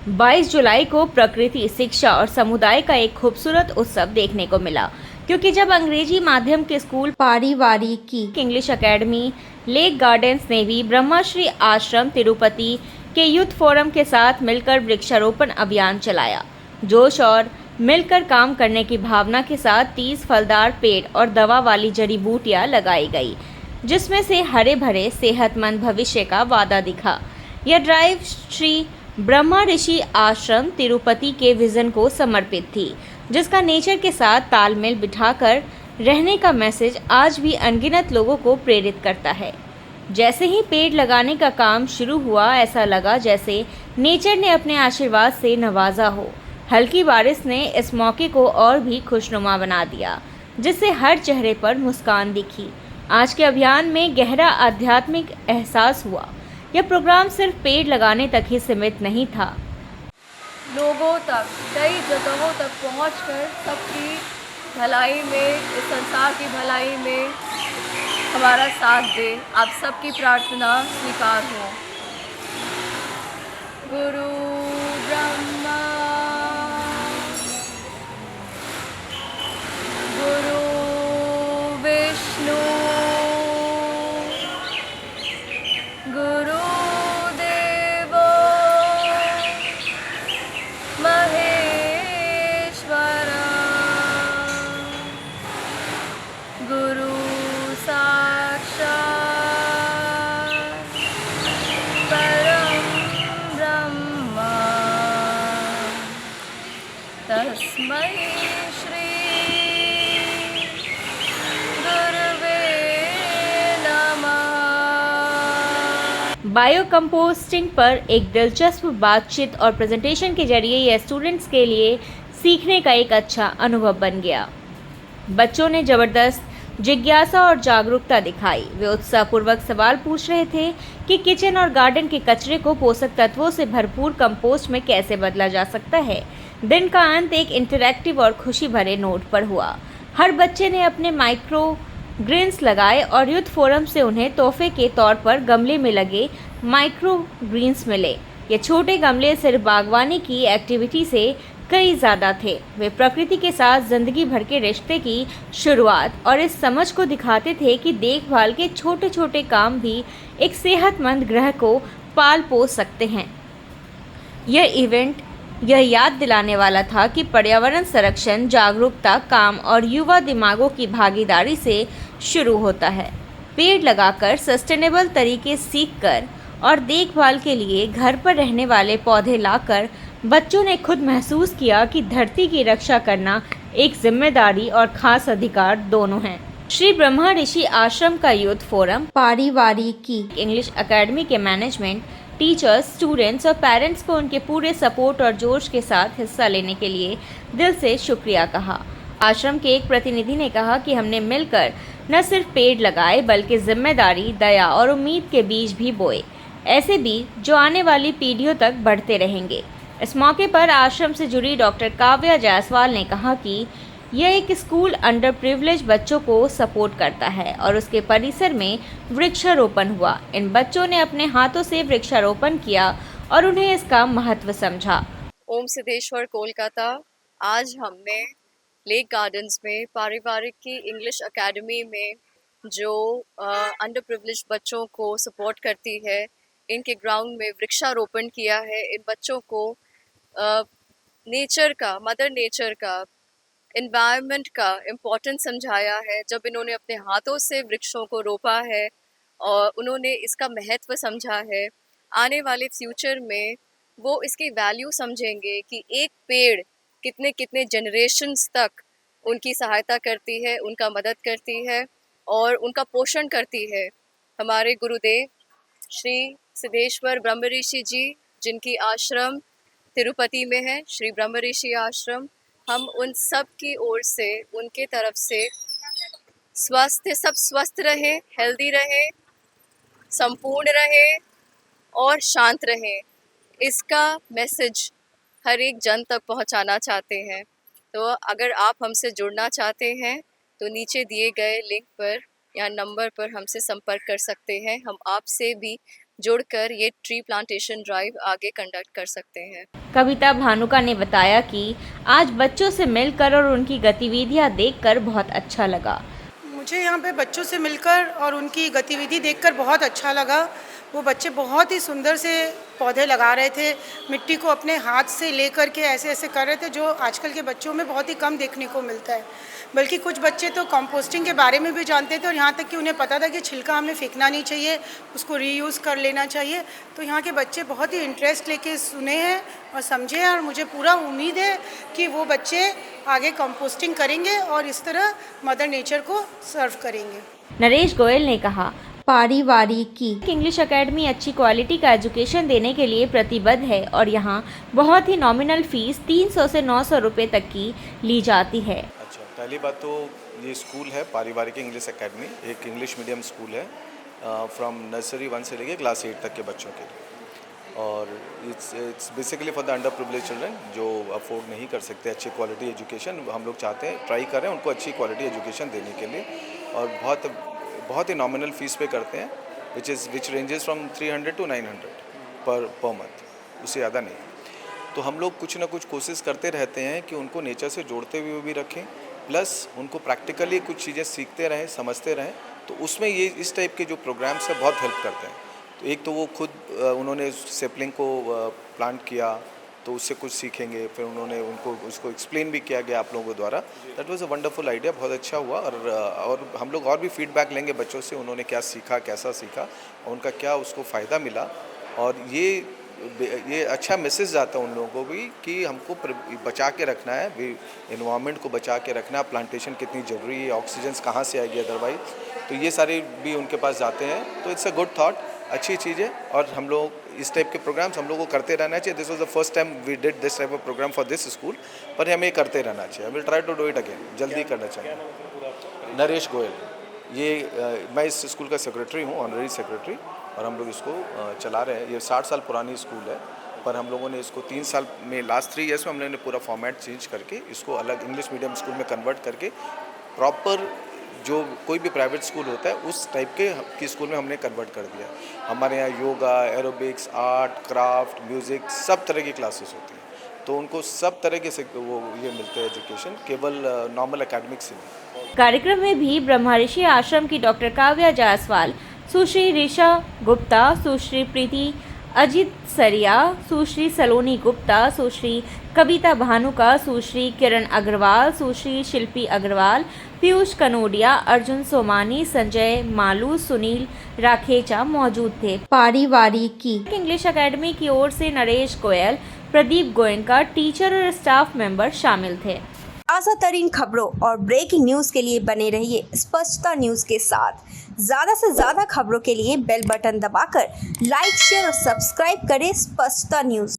22 जुलाई को प्रकृति, शिक्षा और समुदाय का एक खूबसूरत उत्सव देखने को मिला, क्योंकि जब अंग्रेजी माध्यम के स्कूल पारिवारिकी इंग्लिश एकेडमी, लेक गार्डन्स ने भी ब्रह्मश्री आश्रम तिरुपति के यूथ फोरम के साथ मिलकर वृक्षारोपण अभियान चलाया। जोश और मिलकर काम करने की भावना के साथ 30 फलदार पेड़ और दवा वाली जड़ी बूटियां लगाई गई, जिसमें से हरे भरे सेहतमंद भविष्य का वादा दिखा। यह ड्राइव श्री ब्रह्मा ऋषि आश्रम तिरुपति के विजन को समर्पित थी, जिसका नेचर के साथ तालमेल बिठाकर रहने का मैसेज आज भी अनगिनत लोगों को प्रेरित करता है। जैसे ही पेड़ लगाने का काम शुरू हुआ, ऐसा लगा जैसे नेचर ने अपने आशीर्वाद से नवाजा हो। हल्की बारिश ने इस मौके को और भी खुशनुमा बना दिया, जिससे हर चेहरे पर मुस्कान दिखी। आज के अभियान में गहरा आध्यात्मिक एहसास हुआ। यह प्रोग्राम सिर्फ पेड़ लगाने तक ही सीमित नहीं था। लोगों तक, कई जगहों तक पहुंचकर सबकी भलाई में, इस संसार की भलाई में हमारा साथ दे। आप सबकी प्रार्थना स्वीकार हो। गुरु ब्रह्मा, गुरु विष्णु, गुरु देवो महेश्वरा, गुरु साक्षात् परं ब्रह्मा, तस्मै श्री गुरुवे नमः। बायो कंपोस्टिंग पर एक दिलचस्प बातचीत और प्रेजेंटेशन के जरिए यह स्टूडेंट्स के लिए सीखने का एक अच्छा अनुभव बन गया। बच्चों ने जबरदस्त जिज्ञासा और जागरूकता दिखाई। वे उत्साहपूर्वक सवाल पूछ रहे थे कि किचन और गार्डन के कचरे को पोषक तत्वों से भरपूर कंपोस्ट में कैसे बदला जा सकता है। दिन का अंत एक इंटरैक्टिव और खुशी भरे नोट पर हुआ। हर बच्चे ने अपने माइक्रो ग्रीन्स लगाए और यूथ फोरम से उन्हें तोहफे के तौर पर गमले में लगे माइक्रो ग्रीन्स मिले। ये छोटे गमले सिर्फ बागवानी की एक्टिविटी से कई ज़्यादा थे। वे प्रकृति के साथ जिंदगी भर के रिश्ते की शुरुआत और इस समझ को दिखाते थे कि देखभाल के छोटे छोटे काम भी एक सेहतमंद ग्रह को पाल पोस सकते हैं। यह इवेंट यह याद दिलाने वाला था कि पर्यावरण संरक्षण जागरूकता काम और युवा दिमागों की भागीदारी से शुरू होता है। पेड़ लगाकर, सस्टेनेबल तरीके सीखकर और देखभाल के लिए घर पर रहने वाले पौधे लाकर बच्चों ने खुद महसूस किया कि धरती की रक्षा करना एक जिम्मेदारी और खास अधिकार दोनों है। श्री ब्रह्मा ऋषि आश्रम का यूथ फोरम पारिवारिकी इंग्लिश एकेडमी के मैनेजमेंट, टीचर्स, स्टूडेंट्स और पेरेंट्स को उनके पूरे सपोर्ट और जोश के साथ हिस्सा लेने के लिए दिल से शुक्रिया कहा। आश्रम के एक प्रतिनिधि ने कहा कि हमने मिलकर न सिर्फ पेड़ लगाए बल्कि जिम्मेदारी, दया और उम्मीद के बीज भी बोए, ऐसे बीज जो आने वाली पीढ़ियों तक बढ़ते रहेंगे। इस मौके पर आश्रम से जुड़ी डॉक्टर काव्या जायसवाल ने कहा कि यह एक स्कूल अंडर प्रिविलेज बच्चों को सपोर्ट करता है और उसके परिसर में वृक्षारोपण हुआ। इन बच्चों ने अपने हाथों से वृक्षारोपण किया और उन्हें इसका महत्व समझा। ओम सिद्धेश्वर, कोलकाता। आज हमने लेक गार्डन्स में पारिवारिक की इंग्लिश एकेडमी में जो अंडर प्रिविलेज बच्चों को सपोर्ट करती है, इनके ग्राउंड में वृक्षारोपण किया है। इन बच्चों को नेचर का, मदर नेचर का, एनवायरनमेंट का इम्पोर्टेंस समझाया है। जब इन्होंने अपने हाथों से वृक्षों को रोपा है और उन्होंने इसका महत्व समझा है, आने वाले फ्यूचर में वो इसकी वैल्यू समझेंगे कि एक पेड़ कितने कितने जनरेशन्स तक उनकी सहायता करती है, उनका मदद करती है और उनका पोषण करती है। हमारे गुरुदेव श्री सिद्धेश्वर ब्रह्म ऋषि जी, जिनकी आश्रम तिरुपति में है, श्री ब्रह्म ऋषि आश्रम, हम उन सब की ओर से, उनके तरफ से सब स्वस्थ रहे, हेल्दी रहे, संपूर्ण रहे और शांत रहे, इसका मैसेज हर एक जन तक पहुंचाना चाहते हैं। तो अगर आप हमसे जुड़ना चाहते हैं तो नीचे दिए गए लिंक पर या नंबर पर हमसे संपर्क कर सकते हैं। हम आपसे भी जुड़कर ये ट्री प्लांटेशन ड्राइव आगे कंडक्ट कर सकते हैं। कविता भानुका ने बताया कि आज बच्चों से मिलकर और उनकी गतिविधियां देखकर बहुत अच्छा लगा। मुझे यहाँ पे बच्चों से मिलकर और उनकी गतिविधि देखकर बहुत अच्छा लगा। वो बच्चे बहुत ही सुंदर से पौधे लगा रहे थे, मिट्टी को अपने हाथ से लेकर के ऐसे ऐसे कर रहे थे, जो आजकल के बच्चों में बहुत ही कम देखने को मिलता है। बल्कि कुछ बच्चे तो कंपोस्टिंग के बारे में भी जानते थे और यहाँ तक कि उन्हें पता था कि छिलका हमें फेंकना नहीं चाहिए, उसको रीयूज़ कर लेना चाहिए। तो यहाँ के बच्चे बहुत ही इंटरेस्ट लेके सुने हैं और समझे हैं और मुझे पूरा उम्मीद है कि वो बच्चे आगे कंपोस्टिंग करेंगे और इस तरह मदर नेचर को सर्व करेंगे। नरेश गोयल ने कहा, पारिवारिकी इंग्लिश एकेडमी अच्छी क्वालिटी का एजुकेशन देने के लिए प्रतिबद्ध है और यहाँ बहुत ही नॉमिनल फीस 300 से 900 रुपये तक की ली जाती है। अच्छा, पहली बात तो ये स्कूल है पारिवारिक इंग्लिश एकेडमी, एक इंग्लिश मीडियम स्कूल है फ्रॉम नर्सरी 1 से लेके क्लास 8 तक के बच्चों के लिए। और it's basically for the under privilege children जो अफोर्ड नहीं कर सकते अच्छी क्वालिटी एजुकेशन। हम लोग चाहते हैं, ट्राई कर रहे हैं उनको अच्छी क्वालिटी एजुकेशन देने के लिए और बहुत ही नॉमिनल फीस पे करते हैं, विच ranges from 300 to 900 per month, उससे ज़्यादा नहीं। तो हम लोग कुछ ना कुछ कोशिश करते रहते हैं कि उनको नेचर से जोड़ते हुए भी रखें, प्लस उनको प्रैक्टिकली कुछ चीज़ें सीखते रहें, समझते रहें। तो उसमें ये इस टाइप के जो प्रोग्राम्स हैं बहुत हेल्प करते हैं। तो एक तो वो खुद उन्होंने सेपलिंग को प्लांट किया तो उससे कुछ सीखेंगे, फिर उन्होंने उनको उसको एक्सप्लेन भी किया गया आप लोगों द्वारा। That was a wonderful idea, बहुत अच्छा हुआ। और हम लोग और भी फीडबैक लेंगे बच्चों से, उन्होंने क्या सीखा, कैसा सीखा और उनका क्या उसको फ़ायदा मिला। और ये अच्छा मैसेज जाता है उन लोगों को भी कि हमको बचा के रखना है, एनवायरनमेंट को बचा के रखना है, प्लांटेशन कितनी ज़रूरी है, ऑक्सीजन कहाँ से आएगी अदरवाइज। तो ये सारे भी उनके पास जाते हैं। तो इट्स अ गुड थॉट, अच्छी चीज़ है। और हम लोग इस टाइप के प्रोग्राम्स हम लोग को करते रहना चाहिए। This was the first time we did this type of programme for this school, पर हमें करते रहना चाहिए। I will try to do it again, जल्दी करना चाहिए। नरेश गोयल, ये मैं इस स्कूल का सेक्रेटरी हूँ, ऑनररी सेक्रेटरी, और हम लोग इसको चला रहे हैं। ये 60 साल पुरानी स्कूल है, पर हम लोगों ने इसको 3 साल में, लास्ट 3 ईयर्स में हम लोगों ने पूरा फॉर्मेट चेंज करके इसको अलग इंग्लिश मीडियम स्कूल में कन्वर्ट करके प्रॉपर जो कोई भी प्राइवेट स्कूल होता है उस टाइप के स्कूल में हमने कन्वर्ट कर दिया। हमारे यहाँ yoga, aerobics, art, craft, music, सब तरह की क्लासेस होती हैं। तो उनको सब तरह के वो ये मिलते हैं एजुकेशन, केवल नॉर्मल एकेडमिक से नहीं। कार्यक्रम में भी ब्रह्मऋषि आश्रम की डॉक्टर काव्या जायसवाल, सुश्री ऋषा गुप्ता, सुश्री प्रीति अजित सरिया, सुश्री सलोनी गुप्ता, सुश्री कविता भानुका, सुश्री किरण अग्रवाल, सुश्री शिल्पी अग्रवाल, पीयूष कनोडिया, अर्जुन सोमानी, संजय मालू, सुनील राखेचा मौजूद थे। पारिवारिकी इंग्लिश एकेडमी की ओर से नरेश गोयल, प्रदीप गोयनका, टीचर और स्टाफ मेंबर शामिल थे। ताज़ा तरीन खबरों और ब्रेकिंग न्यूज़ के लिए बने रहिए स्पष्टता न्यूज़ के साथ। ज़्यादा से ज़्यादा खबरों के लिए बेल बटन दबाकर लाइक, शेयर और सब्सक्राइब करें स्पष्टता न्यूज़।